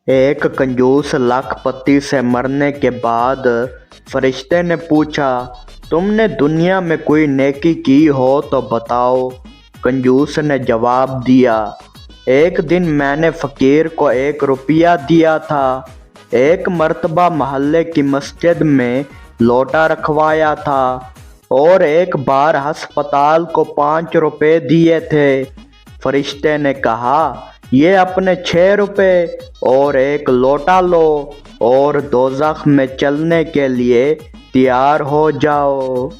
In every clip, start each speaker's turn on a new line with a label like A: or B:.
A: एक कंजूस लखपति से मरने के बाद फरिश्ते ने पूछा, तुमने दुनिया में कोई नेकी की हो तो बताओ। कंजूस ने जवाब दिया, एक दिन मैंने फ़कीर को 1 रुपया दिया था। एक मर्तबा मोहल्ले की मस्जिद में लोटा रखवाया था और एक बार हस्पताल को 5 रुपए दिए थे। फरिश्ते ने कहा, ये अपने 6 रुपए और एक लोटा लो और दोज़ख में चलने के लिए तैयार हो जाओ।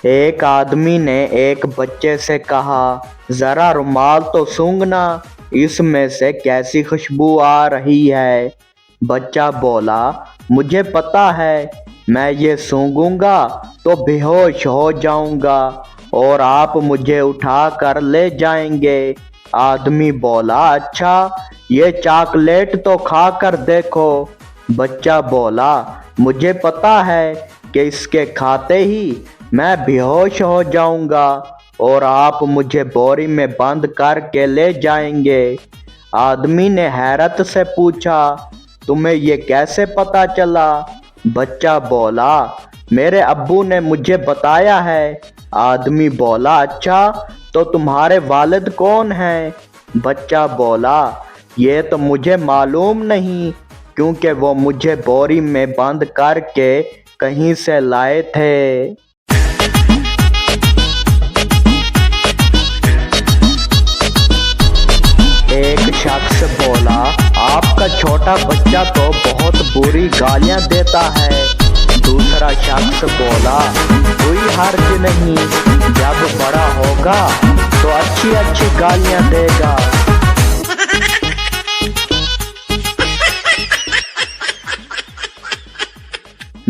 A: एक आदमी ने एक बच्चे से कहा, ज़रा रुमाल तो सूंघना, इसमें से कैसी खुशबू आ रही है। बच्चा बोला, मुझे पता है, मैं ये सूंघूंगा तो बेहोश हो जाऊंगा और आप मुझे उठा कर ले जाएंगे। आदमी बोला, अच्छा, ये चॉकलेट तो खा कर देखो। बच्चा बोला, मुझे पता है कि इसके खाते ही मैं बेहोश हो जाऊंगा और आप मुझे बोरी में बंद करके ले जाएंगे। आदमी ने हैरत से पूछा, तुम्हें ये कैसे पता चला? बच्चा बोला, मेरे अब्बू ने मुझे बताया है। आदमी बोला, अच्छा, तो तुम्हारे वालिद कौन हैं? बच्चा बोला, ये तो मुझे मालूम नहीं, क्योंकि वो मुझे बोरी में बंद करके कहीं से लाए थे। एक शख्स बोला, आपका छोटा बच्चा तो बहुत बुरी गालियां देता है। दूसरा शख्स बोला, कोई हर्ज नहीं, जब बड़ा होगा तो अच्छी अच्छी गालियां देगा।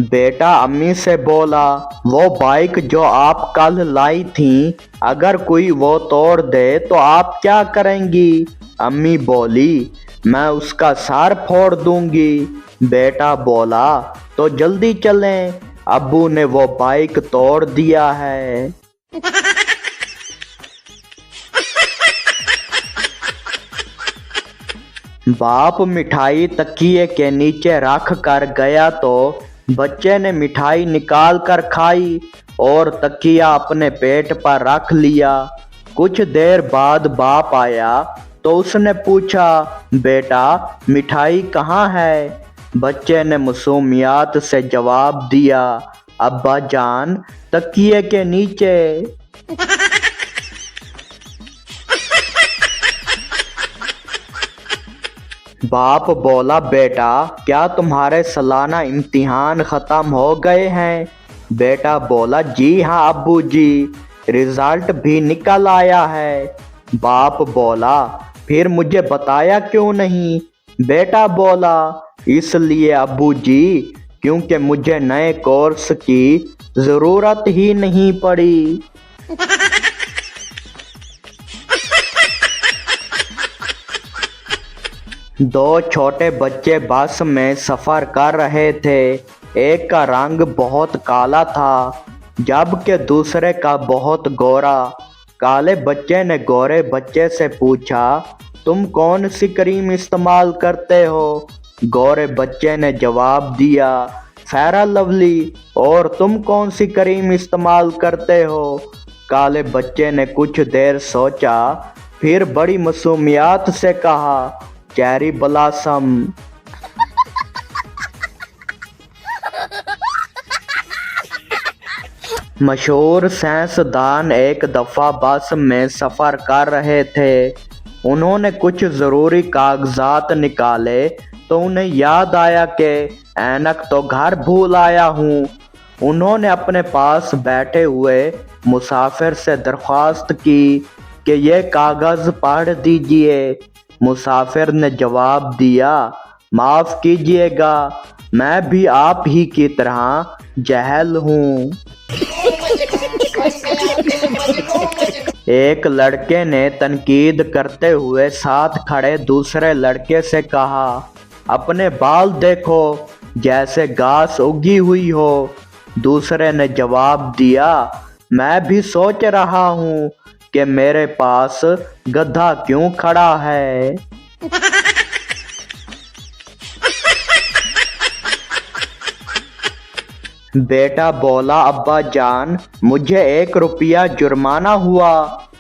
A: बेटा अम्मी से बोला, वो बाइक जो आप कल लाई थी, अगर कोई वो तोड़ दे तो आप क्या करेंगी? अम्मी बोली, मैं उसका सर फोड़ दूंगी। बेटा बोला, तो जल्दी चलें, अब्बू ने वो बाइक तोड़ दिया है। बाप मिठाई तकिए के नीचे रख कर गया तो बच्चे ने मिठाई निकाल कर खाई और तकिया अपने पेट पर रख लिया। कुछ देर बाद बाप आया तो उसने पूछा, बेटा मिठाई कहाँ है? बच्चे ने मासूमियत से जवाब दिया, अब्बा जान, तकिए के नीचे। बाप बोला, बेटा क्या तुम्हारे सालाना इम्तिहान ख़त्म हो गए हैं? बेटा बोला, जी हाँ अब्बू जी, रिज़ल्ट भी निकल आया है। बाप बोला, फिर मुझे बताया क्यों नहीं? बेटा बोला, इसलिए अब्बू जी, क्योंकि मुझे नए कोर्स की ज़रूरत ही नहीं पड़ी। दो छोटे बच्चे बस में सफ़र कर रहे थे। एक का रंग बहुत काला था जबकि दूसरे का बहुत गोरा। काले बच्चे ने गोरे बच्चे से पूछा, तुम कौन सी क्रीम इस्तेमाल करते हो? गोरे बच्चे ने जवाब दिया, फेयर लवली। और तुम कौन सी क्रीम इस्तेमाल करते हो? काले बच्चे ने कुछ देर सोचा, फिर बड़ी मासूमियत से कहा, चेरी ब्लॉसम। मशहूर साइंसदान एक दफ़ा बस में सफ़र कर रहे थे। उन्होंने कुछ ज़रूरी कागजात निकाले तो उन्हें याद आया कि ऐनक तो घर भूल आया हूँ। उन्होंने अपने पास बैठे हुए मुसाफिर से दरख्वास्त की कि ये कागज़ पढ़ दीजिए। मुसाफिर ने जवाब दिया, माफ़ कीजिएगा, मैं भी आप ही की तरह जहल हूँ। एक लड़के ने तनकीद करते हुए साथ खड़े दूसरे लड़के से कहा, अपने बाल देखो, जैसे घास उगी हुई हो। दूसरे ने जवाब दिया, मैं भी सोच रहा हूँ کہ میرے پاس گدھا کیوں کھڑا ہے۔ بیٹا بولا ابا جان مجھے 1 روپیہ جرمانہ ہوا۔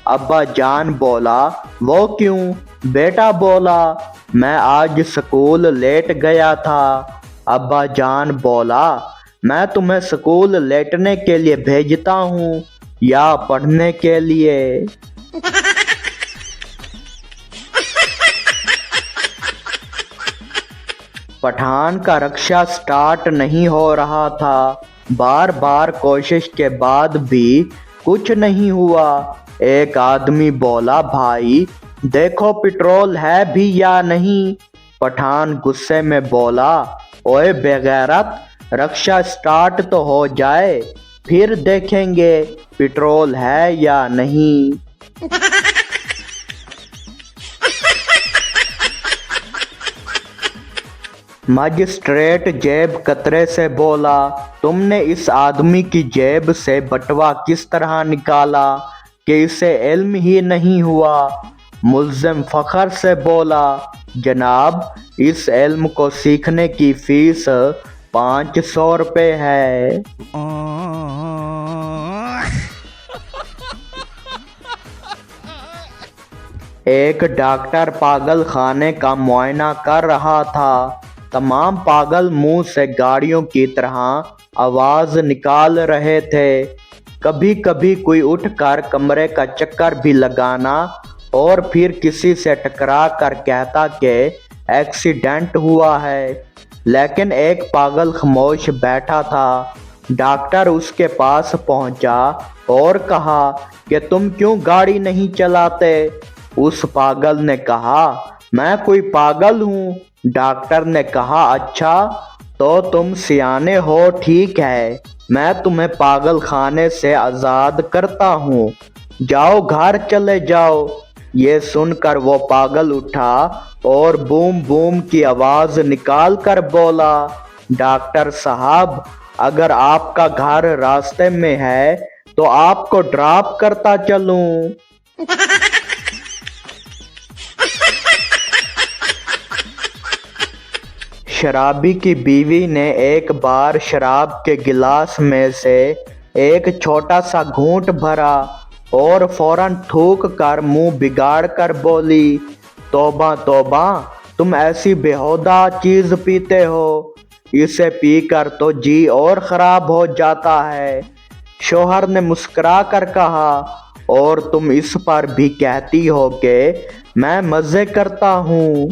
A: ابا جان بولا وہ کیوں؟ بیٹا بولا میں آج سکول لیٹ گیا تھا۔ ابا جان بولا میں تمہیں سکول لیٹنے کے لیے بھیجتا ہوں یا پڑھنے کے لیے؟ پٹھان کا رکشہ سٹارٹ نہیں ہو رہا تھا۔ بار بار کوشش کے بعد بھی کچھ نہیں ہوا۔ ایک آدمی بولا بھائی دیکھو پٹرول ہے بھی یا نہیں؟ پٹھان غصے میں بولا اوئے بے غیرت، رکشہ سٹارٹ تو ہو جائے پھر دیکھیں گے پٹرول ہے یا نہیں۔ مجسٹریٹ جیب کترے سے بولا تم نے اس آدمی کی جیب سے بٹوا کس طرح نکالا کہ اسے علم ہی نہیں ہوا؟ ملزم فخر سے بولا جناب اس علم کو سیکھنے کی فیس 500 روپے ہے۔ ایک ڈاکٹر پاگل خانے کا معائنہ کر رہا تھا۔ تمام پاگل منہ سے گاڑیوں کی طرح آواز نکال رہے تھے۔ کبھی کبھی کوئی اٹھ کر کمرے کا چکر بھی لگانا اور پھر کسی سے ٹکرا کر کہتا کہ ایکسیڈنٹ ہوا ہے، لیکن ایک پاگل خاموش بیٹھا تھا۔ ڈاکٹر اس کے پاس پہنچا اور کہا کہ تم کیوں گاڑی نہیں چلاتے؟ اس پاگل نے کہا میں کوئی پاگل ہوں۔ ڈاکٹر نے کہا اچھا تو تم سیانے ہو، ٹھیک ہے میں تمہیں پاگل خانے سے آزاد کرتا ہوں، جاؤ گھر چلے جاؤ۔ یہ سن کر وہ پاگل اٹھا اور بوم بوم کی آواز نکال کر بولا ڈاکٹر صاحب اگر آپ کا گھر راستے میں ہے تو آپ کو ڈراپ کرتا چلوں۔ شرابی کی بیوی نے ایک بار شراب کے گلاس میں سے ایک چھوٹا سا گھونٹ بھرا اور فوراً تھوک کر منہ بگاڑ کر بولی توبہ توبہ تم ایسی بیہودہ چیز پیتے ہو، اسے پی کر تو جی اور خراب ہو جاتا ہے۔ شوہر نے مسکرا کر کہا اور تم اس پر بھی کہتی ہو کہ میں مزے کرتا ہوں۔